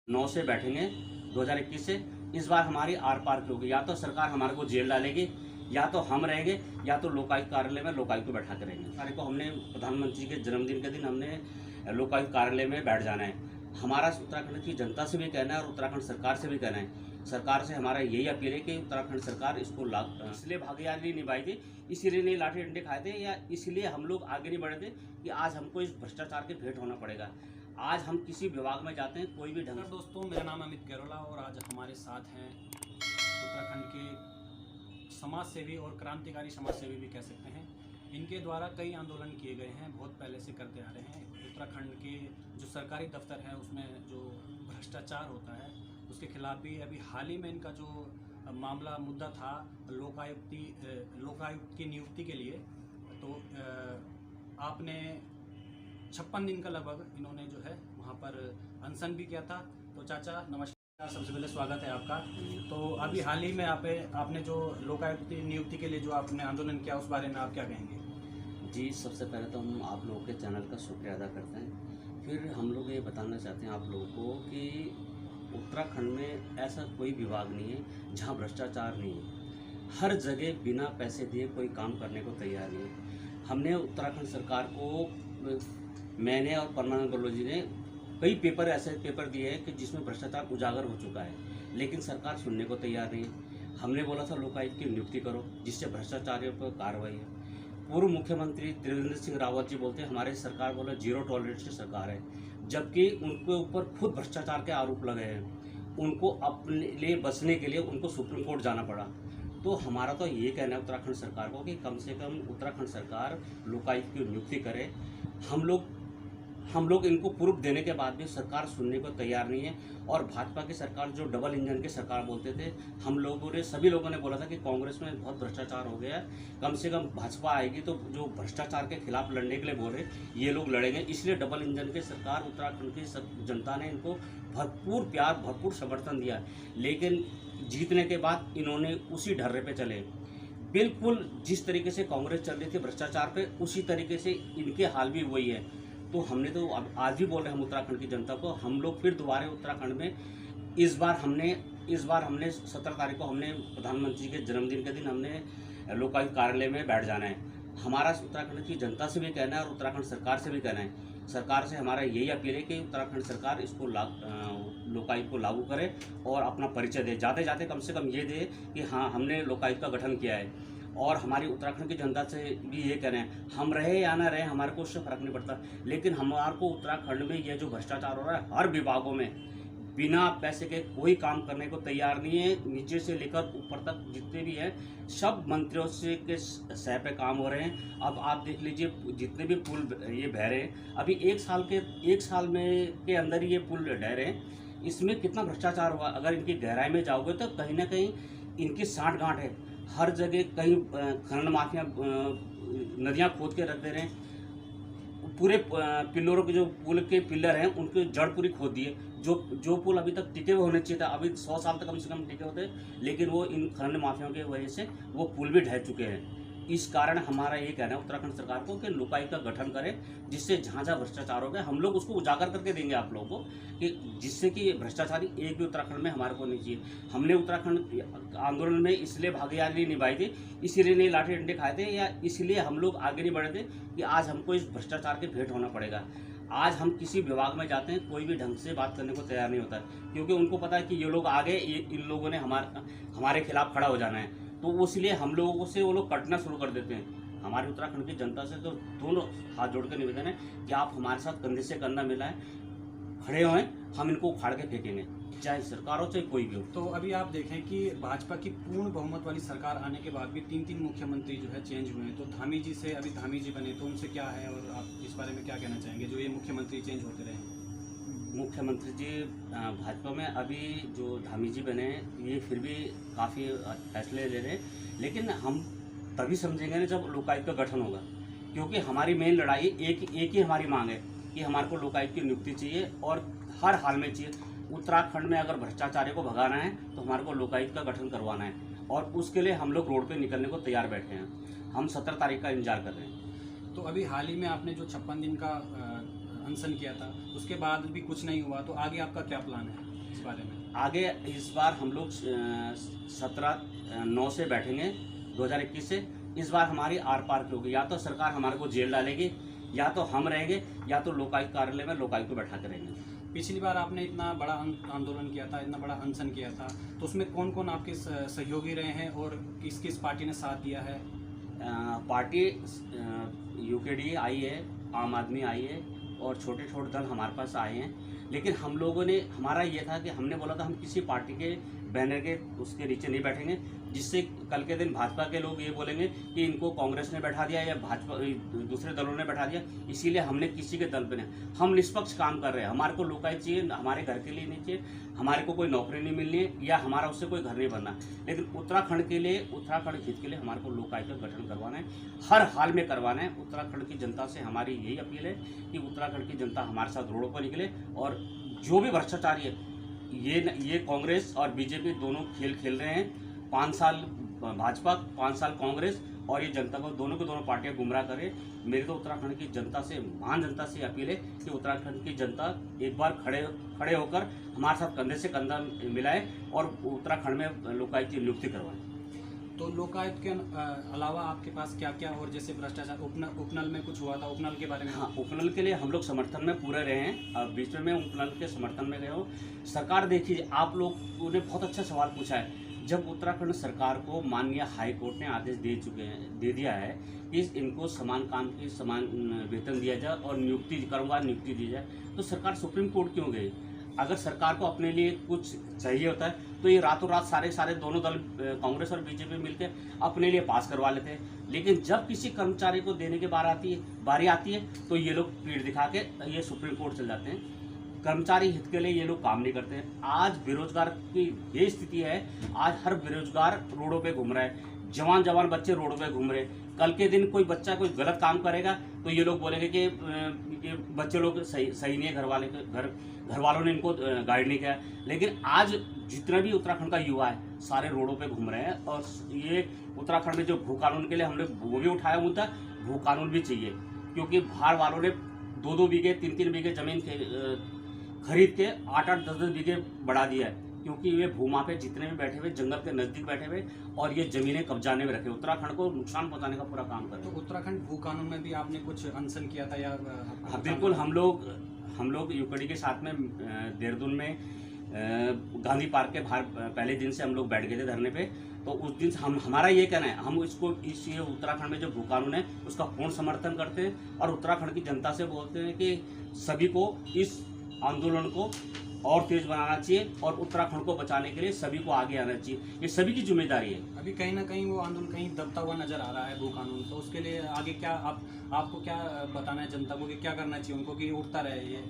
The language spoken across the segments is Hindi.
9 से बैठेंगे 2021 से। इस बार हमारी आर पार की होगी, या तो सरकार हमारे को जेल डालेगी, या तो हम रहेंगे, या तो लोकायुक्त कार्यालय में लोकायुक्त को बैठा के रहेंगे। तारीख को हमने प्रधानमंत्री के जन्मदिन के दिन हमने लोकायुक्त कार्यालय में बैठ जाना है। हमारा उत्तराखंड की जनता से भी कहना है और उत्तराखंड सरकार से भी कहना है। सरकार से हमारा यही अपील है कि उत्तराखंड सरकार इसको इसलिए भागीदारी निभाई थी, इसीलिए नहीं लाठी डंडे खाए थे, या इसलिए हम लोग आगे नहीं बढ़े थे कि आज हमको इस भ्रष्टाचार के भेंट होना पड़ेगा। आज हम किसी विभाग में जाते हैं, कोई भी ढंग। दोस्तों, मेरा नाम अमित कैरोला और आज हमारे साथ हैं उत्तराखंड के समाज सेवी और क्रांतिकारी समाज सेवी भी कह सकते हैं। इनके द्वारा कई आंदोलन किए गए हैं, बहुत पहले से करते आ रहे हैं। उत्तराखंड के जो सरकारी दफ्तर है उसमें जो भ्रष्टाचार होता है उसके खिलाफ भी अभी हाल ही में इनका जो मामला मुद्दा था लोकायुक्त की नियुक्ति के लिए, तो आपने 56 दिन का लगभग इन्होंने जो है वहाँ पर अनशन भी किया था। तो चाचा नमस्कार, सबसे पहले स्वागत है आपका। तो अभी हाल ही में आपने जो लोकायुक्त की नियुक्ति के लिए जो आपने आंदोलन किया उस बारे में आप क्या कहेंगे? जी, सबसे पहले तो हम आप लोगों के चैनल का शुक्रिया अदा करते हैं। फिर हम लोग ये बताना चाहते हैं आप लोगों को कि उत्तराखंड में ऐसा कोई विभाग नहीं है जहाँ भ्रष्टाचार नहीं है। हर जगह बिना पैसे दिए कोई काम करने को तैयार नहीं है। हमने उत्तराखंड सरकार को, मैंने और परमानंद गौरव जी ने कई ऐसे पेपर दिए हैं कि जिसमें भ्रष्टाचार उजागर हो चुका है, लेकिन सरकार सुनने को तैयार नहीं है। हमने बोला था लोकायुक्त की नियुक्ति करो जिससे भ्रष्टाचारियों पर कार्रवाई है। पूर्व मुख्यमंत्री त्रिवेंद्र सिंह रावत जी बोलते हैं हमारी सरकार बोला जीरो टॉलरेंस की सरकार है, जबकि उनके ऊपर खुद भ्रष्टाचार के आरोप लगे हैं। उनको अपने लिए बचने के लिए उनको सुप्रीम कोर्ट जाना पड़ा। तो हमारा तो ये कहना है उत्तराखंड सरकार को कि कम से कम उत्तराखंड सरकार लोकायुक्त की नियुक्ति करे। हम लोग इनको प्रूफ देने के बाद भी सरकार सुनने को तैयार नहीं है। और भाजपा की सरकार जो डबल इंजन की सरकार बोलते थे, सभी लोगों ने बोला था कि कांग्रेस में बहुत भ्रष्टाचार हो गया है, कम से कम भाजपा आएगी तो जो भ्रष्टाचार के खिलाफ लड़ने के लिए बोल रहे ये लोग लड़ेंगे। इसलिए डबल इंजन की सरकार, उत्तराखंड की जनता ने इनको भरपूर प्यार, भरपूर समर्थन दिया। लेकिन जीतने के बाद इन्होंने उसी ढर्रे पे चले। बिल्कुल जिस तरीके से कांग्रेस चल रही थी भ्रष्टाचार पे, उसी तरीके से इनके हाल भी वही है। तो हमने तो आज भी बोल रहे हैं हम उत्तराखंड की जनता को, हम लोग फिर दोबारा उत्तराखंड में इस बार हमने 17 तारीख को हमने प्रधानमंत्री के जन्मदिन के दिन हमने लोकायुक्त कार्यालय में बैठ जाना है। हमारा उत्तराखंड की जनता से भी कहना है और उत्तराखंड सरकार से भी कहना है। सरकार से हमारा यही अपील है कि उत्तराखंड सरकार इसको लोकायुक्त को लागू करे और अपना परिचय दे। जाते जाते कम से कम ये दे कि हाँ, हमने लोकायुक्त का गठन किया है। और हमारी उत्तराखंड की जनता से भी ये कह रहे हैं, हम रहे या ना रहे हमारे को उससे फ़र्क नहीं पड़ता, लेकिन हमारे को उत्तराखंड में ये जो भ्रष्टाचार हो रहा है हर विभागों में बिना पैसे के कोई काम करने को तैयार नहीं है। नीचे से लेकर ऊपर तक जितने भी हैं सब मंत्रियों से के सह पे काम हो रहे हैं। अब आप देख लीजिए जितने भी पुल ये बह रहे हैं, अभी एक साल में के अंदर ये पुल ढह रहे हैं। इसमें कितना भ्रष्टाचार हुआ, अगर इनकी गहराई में जाओगे तो कहीं ना कहीं इनकी साँठ-गाँठ है। हर जगह कहीं खनन माफिया नदियाँ खोद के रख दे रहे हैं। पूरे पिल्लरों के जो पुल के पिल्लर हैं उनके जड़ पूरी खोद दिए। जो पुल अभी तक टिके हुए होने चाहिए था, अभी 100 साल तक कम से कम टिके होते, लेकिन वो इन खनन माफियाओं की वजह से वो पुल भी ढह चुके हैं। इस कारण हमारा ये कहना है उत्तराखंड सरकार को कि लोकायुक्त का गठन करें, जिससे जहाँ जहाँ भ्रष्टाचार हो गया हम लोग उसको उजागर करके देंगे आप लोगों को, कि जिससे कि भ्रष्टाचारी एक भी उत्तराखंड में हमारे को नहीं चाहिए। हमने उत्तराखंड आंदोलन में इसलिए भागीदारी निभाई थी, इसीलिए नहीं लाठी डंडे खाए थे, या इसलिए हम लोग आगे नहीं बढ़े थे कि आज हमको इस भ्रष्टाचार के भेंट होना पड़ेगा। आज हम किसी विभाग में जाते हैं, कोई भी ढंग से बात करने को तैयार नहीं होता, क्योंकि उनको पता है कि ये लोग आगे इन लोगों ने हमारे खिलाफ खड़ा हो जाना है। तो इसलिए हम लोगों से वो लोग कटना शुरू कर देते हैं। हमारे उत्तराखंड की जनता से तो दोनों हाथ जोड़ कर निवेदन है कि आप हमारे साथ कंधे से कंधा मिलाएं, खड़े हों, हम इनको उखाड़ के फेंकेंगे, चाहे सरकार हो चाहे कोई भी हो। तो अभी आप देखें कि भाजपा की पूर्ण बहुमत वाली सरकार आने के बाद भी 3 मुख्यमंत्री जो है चेंज हुए हैं। तो धामी जी से अभी धामी जी बने, तो उनसे क्या है और आप इस बारे में क्या कहना चाहेंगे जो ये मुख्यमंत्री चेंज होते रहे? मुख्यमंत्री जी भाजपा में अभी जो धामी जी बने ये फिर भी काफ़ी फैसले ले रहे हैं, लेकिन हम तभी समझेंगे ना जब लोकायुक्त का गठन होगा, क्योंकि हमारी मेन लड़ाई एक ही हमारी मांग है कि हमारे को लोकायुक्त की नियुक्ति चाहिए और हर हाल में चाहिए। उत्तराखंड में अगर भ्रष्टाचारियों को भगाना है तो हमारे को लोकायुक्त का गठन करवाना है, और उसके लिए हम लोग रोड पे निकलने को तैयार बैठे हैं। हम 17 तारीख का इंतजार कर रहे हैं। तो अभी हाल ही में आपने जो 56 दिन का अनशन किया था उसके बाद भी कुछ नहीं हुआ, तो आगे आपका क्या प्लान है? इस बारे में? आगे इस बार हम लोग 17/9 से बैठेंगे 2021 से। इस बार हमारी आर पार की होगी, या तो सरकार हमारे को जेल डालेगी, या तो हम रहेंगे, या तो लोकायुक्त कार्यालय में लोकायुक्त को बैठा कर रहेंगे। पिछली बार आपने इतना बड़ा आंदोलन किया था, इतना बड़ा अनशन किया था, तो उसमें कौन कौन आपके सहयोगी रहे हैं और किस किस पार्टी ने साथ दिया है? पार्टी यूकेडी आई है, आम आदमी आई है, और छोटे छोटे दल हमारे पास आए हैं। लेकिन हम लोगों ने, हमारा ये था कि हमने बोला था हम किसी पार्टी के बैनर के उसके नीचे नहीं बैठेंगे, जिससे कल के दिन भाजपा के लोग ये बोलेंगे कि इनको कांग्रेस ने बैठा दिया या भाजपा दूसरे दलों ने बैठा दिया। इसीलिए हमने किसी के दल पे नहीं, हम निष्पक्ष काम कर रहे हैं। हमारे को लोकायुक्त चाहिए, हमारे घर के लिए नहीं चाहिए, हमारे को कोई नौकरी नहीं मिलनी है या हमारा उससे कोई घर नहीं बनना। लेकिन उत्तराखंड के लिए, उत्तराखंड हित के लिए हमारे को लोकायुक्त का गठन करवाना है, हर हाल में करवाना है। उत्तराखंड की जनता से हमारी यही अपील है कि उत्तराखंड की जनता हमारे साथ रोडों पर निकले, और जो भी भ्रष्टाचारी है, ये कांग्रेस और बीजेपी दोनों खेल खेल रहे हैं। 5 साल भाजपा, 5 साल कांग्रेस, और ये जनता को, दोनों की दोनों पार्टियां गुमराह करें। मेरी तो उत्तराखंड की जनता से, महान जनता से अपील है कि उत्तराखंड की जनता एक बार खड़े होकर हमारे साथ कंधे से कंधा मिलाए और उत्तराखंड में लोकायुक्त की नियुक्ति करवाए। तो लोकायुक्त के अलावा आपके पास क्या क्या, और जैसे भ्रष्टाचार उपनल में कुछ हुआ था, उपनल के बारे में? हाँ, उपनल के लिए हम लोग समर्थन में पूरे रहे हैं। अब बीच में मैं उपनल के समर्थन में गया हूँ। सरकार देखिए, आप लोगों ने बहुत अच्छा सवाल पूछा है। जब उत्तराखंड सरकार को माननीय हाई कोर्ट ने आदेश दे दिया है कि इनको समान काम की समान वेतन दिया जाए और नियुक्ति दी जाए, तो सरकार सुप्रीम कोर्ट क्यों गई? अगर सरकार को अपने लिए कुछ चाहिए होता है तो ये रातों रात सारे दोनों दल, कांग्रेस और बीजेपी मिलकर अपने लिए पास करवा लेते हैं। लेकिन जब किसी कर्मचारी को देने की बारी आती है तो ये लोग पीठ दिखा के ये सुप्रीम कोर्ट चल जाते हैं। कर्मचारी हित के लिए ये लोग काम नहीं करते हैं। आज बेरोजगार की ये स्थिति है, आज हर बेरोजगार रोडों पे घूम रहा है, जवान बच्चे रोडों पे घूम रहे हैं। कल के दिन कोई बच्चा कोई गलत काम करेगा तो ये लोग बोलेंगे कि बच्चे लोग सही नहीं है, घर वालों ने इनको गाइड नहीं किया। लेकिन आज जितना भी उत्तराखंड का युवा है सारे रोडों पे घूम रहे हैं। और ये उत्तराखंड में जो भू कानून के लिए हमने वो भी उठाया मुद्दा, भू कानून भी चाहिए, क्योंकि बाहर वालों ने 2-2 बीघे 3-3 बीघे जमीन खरीद के 8-8 10-10 बीघे बढ़ा दिया है, क्योंकि ये भूमाफिया जितने भी बैठे हुए जंगल के नज़दीक बैठे हुए और ये जमीनें कब्जाने में रखे, उत्तराखंड को नुकसान पहुंचाने का पूरा काम कर रहे हैं। तो उत्तराखंड भू कानून में भी आपने कुछ अनशन किया था या? हाँ बिल्कुल, हम लोग यूकेडी के साथ में देहरादून में गांधी पार्क के बाहर पहले दिन से हम लोग बैठ गए थे धरने पे। तो उस दिन हमारा ये कहना है, हम ये उत्तराखंड में जो भू कानून है उसका पूर्ण समर्थन करते हैं और उत्तराखंड की जनता से बोलते हैं कि सभी को इस आंदोलन को और तेज बनाना चाहिए और उत्तराखंड को बचाने के लिए सभी को आगे आना चाहिए। ये सभी की जिम्मेदारी है। अभी कहीं ना कहीं वो आंदोलन कहीं दबता हुआ नजर आ रहा है भू कानून, तो उसके लिए आगे क्या आपको क्या बताना है जनता को कि क्या करना चाहिए उनको कि उठता रहे, ये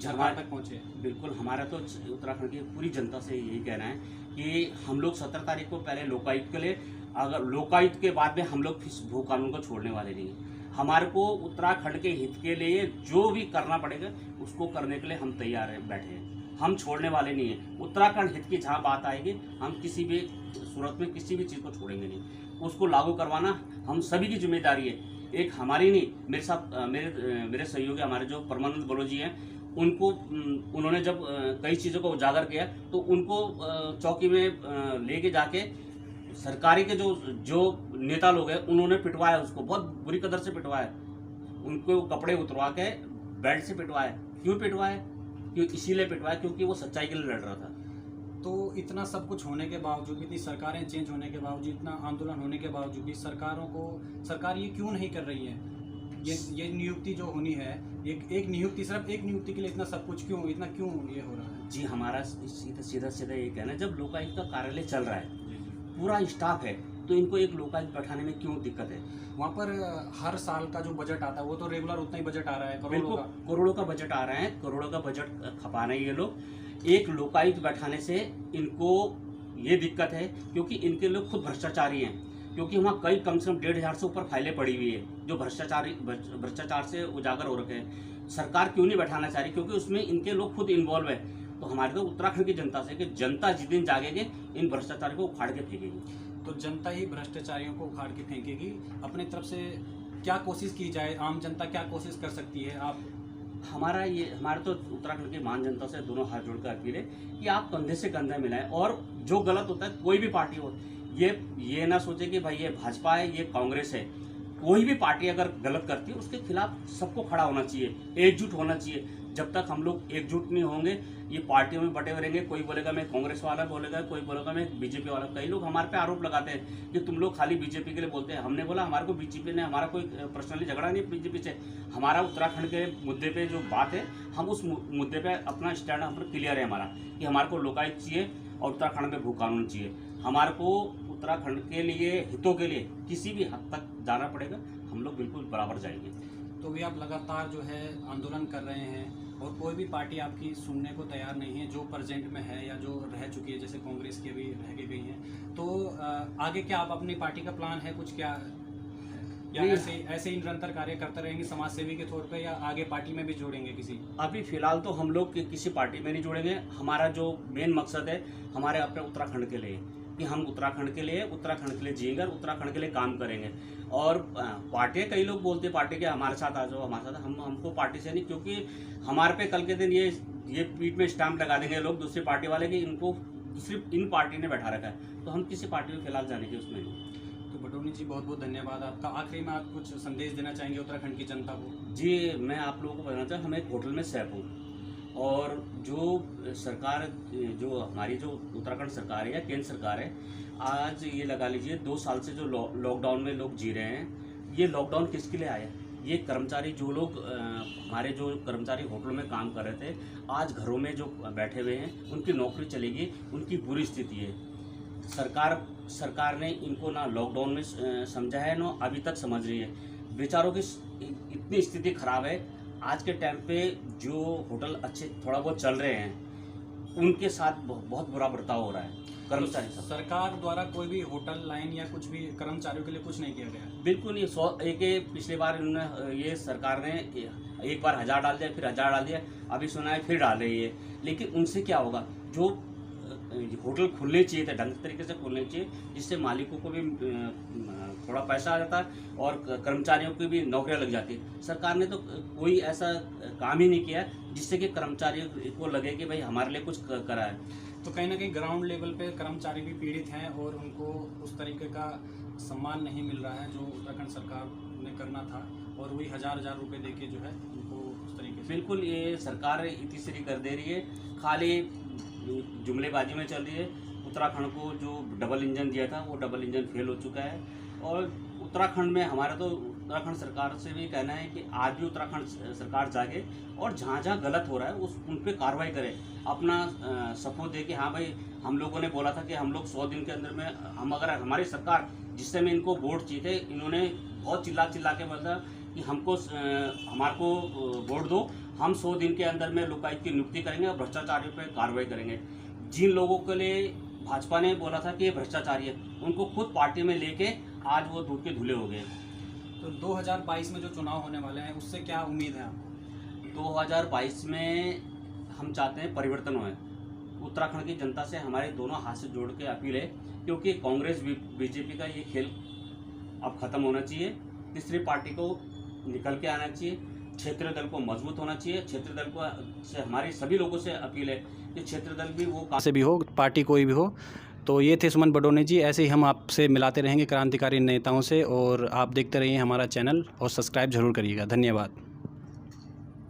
सरकार तक पहुँचे? बिल्कुल, हमारा तो उत्तराखंड की पूरी जनता से यही कहना है कि हम लोग 17 तारीख को पहले लोकायुक्त के लिए, अगर लोकायुक्त के बाद में हम लोग इस भू कानून को छोड़ने वाले नहीं हैं। हमारे को उत्तराखंड के हित के लिए जो भी करना पड़ेगा उसको करने के लिए हम तैयार हैं, बैठे हैं, हम छोड़ने वाले नहीं हैं। उत्तराखंड हित की जहाँ बात आएगी हम किसी भी सूरत में किसी भी चीज़ को छोड़ेंगे नहीं, उसको लागू करवाना हम सभी की जिम्मेदारी है। एक हमारी नहीं, मेरे साथ मेरे सहयोगी हमारे जो परमानंद बलोच जी हैं, उन्होंने जब कई चीज़ों को उजागर किया तो उनको चौकी में लेके जाके सरकारी के जो नेता लोग हैं उन्होंने पिटवाया, उसको बहुत बुरी कदर से पिटवाया, उनको कपड़े उतरवा के बेल्ट से पिटवाया। क्यों पिटवाया? क्यों? इसीलिए पिटवाया क्योंकि वो सच्चाई के लिए लड़ रहा था। तो इतना सब कुछ होने के बावजूद, इतनी सरकारें चेंज होने के बावजूद, इतना आंदोलन होने के बावजूद भी सरकार ये क्यों नहीं कर रही है? ये नियुक्ति जो होनी है, एक नियुक्ति, सिर्फ एक नियुक्ति के लिए इतना सब कुछ क्यों ये हो रहा है? जी, हमारा सीधा ये कहना है, जब लोकायुक्त का कार्यालय चल रहा है, पूरा स्टाफ है, तो इनको एक लोकायुक्त बैठाने में क्यों दिक्कत है? वहाँ पर हर साल का जो बजट आता है वो तो रेगुलर उतना ही बजट आ रहा है, करोड़ों का बजट आ रहा है, करोड़ों का बजट खपा रहे हैं ये लोग। एक लोकायुक्त बैठाने से इनको ये दिक्कत है क्योंकि इनके लोग खुद भ्रष्टाचारी हैं, क्योंकि वहाँ कम से कम 1,500 से ऊपर फाइलें पड़ी हुई है जो भ्रष्टाचार से उजागर हो रखे हैं। सरकार क्यों नहीं बैठाना चाह रही? क्योंकि उसमें इनके लोग खुद इन्वॉल्व है। तो हमारे तो उत्तराखंड की जनता से कि जनता जिस दिन जागेगी इन भ्रष्टाचारियों को उखाड़ के फेंकेगी। तो जनता ही भ्रष्टाचारियों को उखाड़ के फेंकेगी। अपने तरफ से क्या कोशिश की जाए, आम जनता क्या कोशिश कर सकती है? आप हमारे तो उत्तराखंड की मान जनता से दोनों हाथ जोड़कर अपील है कि आप कंधे से कंधा मिलाएं, और जो गलत होता है कोई भी पार्टी हो, ये ना सोचे कि भाई ये भाजपा है, ये कांग्रेस है। कोई भी पार्टी अगर गलत करती है उसके खिलाफ सबको खड़ा होना चाहिए, एकजुट होना चाहिए। जब तक हम लोग एकजुट नहीं होंगे, ये पार्टियों में बटे हुए रहेंगे। कोई बोलेगा मैं कांग्रेस वाला बोलेगा, कोई बोलेगा मैं बीजेपी वाला। कई लोग हमारे पे आरोप लगाते हैं कि तुम लोग खाली बीजेपी के लिए बोलते हैं। हमने बोला हमारे को बीजेपी ने, हमारा कोई पर्सनली झगड़ा नहीं बीजेपी से। हमारा उत्तराखंड के मुद्दे पे जो बात है, हम उस मुद्दे पे अपना स्टैंड हम क्लियर है हमारा, कि हमारे को लोकायुक्त चाहिए और उत्तराखंड में भू कानून चाहिए। हमारे को उत्तराखंड के लिए, हितों के लिए किसी भी हद तक जाना पड़ेगा, हम लोग बिल्कुल बराबर जाएंगे। तो भी आप लगातार जो है आंदोलन कर रहे हैं और कोई भी पार्टी आपकी सुनने को तैयार नहीं है, जो प्रेजेंट में है या जो रह चुकी है, जैसे कांग्रेस की अभी रह के गई हैं। तो आगे क्या आप अपनी पार्टी का प्लान है कुछ, क्या या ऐसे ही निरंतर कार्य करते रहेंगे समाज सेवी के तौर पे, या आगे पार्टी में भी जोड़ेंगे किसी? अभी फिलहाल तो हम लोग किसी पार्टी में नहीं जोड़ेंगे। हमारा जो मेन मकसद है हमारे अपने उत्तराखंड के लिए, कि हम उत्तराखंड के लिए जिएंगे और उत्तराखंड के लिए काम करेंगे। और पार्टी, कई लोग बोलते हैं पार्टी के हमारे साथ आ जाओ, हमारे साथ, हमको पार्टी से नहीं, क्योंकि हमारे पे कल के दिन ये पीठ में स्टैंप लगा देंगे लोग, दूसरी पार्टी वाले, कि इनको सिर्फ इन पार्टी ने बैठा रखा है। तो हम किसी पार्टी में फिलहाल जाने के उसमें नहीं। तो बडोनी जी बहुत बहुत धन्यवाद आपका। आखिरी में आप कुछ संदेश देना चाहेंगे उत्तराखंड की जनता को? जी, मैं आप लोगों को बताना चाहूँ, हम एक होटल में सेफ हूँ, और जो सरकार, जो हमारी जो उत्तराखंड सरकार है या केंद्र सरकार है, आज ये लगा लीजिए 2 साल से जो लॉकडाउन में लोग जी रहे हैं, ये लॉकडाउन किसके लिए आया? ये कर्मचारी, जो लोग हमारे जो कर्मचारी होटलों में काम कर रहे थे, आज घरों में जो बैठे हुए हैं, उनकी नौकरी चलेगी, उनकी बुरी स्थिति है। सरकार ने इनको ना लॉकडाउन में समझा है, ना अभी तक समझ रही है। बेचारों की इतनी स्थिति खराब है। आज के टाइम पे जो होटल अच्छे थोड़ा बहुत चल रहे हैं, उनके साथ बहुत बुरा बर्ताव हो रहा है कर्मचारी साथ। सरकार द्वारा कोई भी होटल लाइन या कुछ भी कर्मचारियों के लिए कुछ नहीं किया गया? बिल्कुल नहीं। पिछले बार इन्होंने, ये सरकार ने एक बार 1000 डाल दिया, फिर 1000 डाल दिया, अभी सुना है फिर डाल रही है। लेकिन उनसे क्या होगा? जो होटल खुलने चाहिए थे, ढंग तरीके से खुलने चाहिए, जिससे मालिकों को भी थोड़ा पैसा आ जाता है और कर्मचारियों की भी नौकरियां लग जाती है। सरकार ने तो कोई ऐसा काम ही नहीं किया जिससे कि कर्मचारियों को लगे कि भाई हमारे लिए कुछ करा है। तो कहीं ना कहीं ग्राउंड लेवल पे कर्मचारी भी पीड़ित हैं और उनको उस तरीके का सम्मान नहीं मिल रहा है जो उत्तराखंड सरकार ने करना था, और वही हजार रुपए देके जो है उनको उस तरीके से। बिल्कुल, ये सरकार इतनी कर दे रही है, खाली जुमलेबाजी में चल रही है। उत्तराखंड को जो डबल इंजन दिया था, वो डबल इंजन फेल हो चुका है। और उत्तराखंड में हमारा तो उत्तराखंड सरकार से भी कहना है कि आज भी उत्तराखंड सरकार जागे और जहाँ जहाँ गलत हो रहा है उन पर कार्रवाई करे, अपना सपोर्ट दे कि हाँ भाई, हम लोगों ने बोला था कि हम लोग 100 दिन के अंदर में, हम अगर हमारी सरकार, जिस समय इनको वोट चाहिए थे, इन्होंने बहुत चिल्ला के बोला कि हमको हमारे को वोट दो, हम 100 दिन के अंदर में लोकायुक्त की नियुक्ति करेंगे और भ्रष्टाचारियों पर कार्रवाई करेंगे। जिन लोगों के लिए भाजपा ने बोला था कि ये भ्रष्टाचारी है, उनको खुद पार्टी में लेके आज वो दूध के धुले हो गए। तो 2022 में जो चुनाव होने वाले हैं, उससे क्या उम्मीद है आपको? 2022 में हम चाहते हैं परिवर्तन होए। उत्तराखंड की जनता से हमारे दोनों हाथ से जोड़ के अपील है, क्योंकि कांग्रेस बीजेपी का ये खेल अब खत्म होना चाहिए। तीसरी पार्टी को निकल के आना चाहिए, क्षेत्रीय दल को मजबूत होना चाहिए। क्षेत्रीय दल को से हमारी सभी लोगों से अपील है कि क्षेत्रीय दल भी वो से भी हो, पार्टी कोई भी हो। तो ये थे सुमन बडोनी जी। ऐसे ही हम आपसे मिलाते रहेंगे क्रांतिकारी नेताओं से, और आप देखते रहिए हमारा चैनल और सब्सक्राइब जरूर करिएगा। धन्यवाद।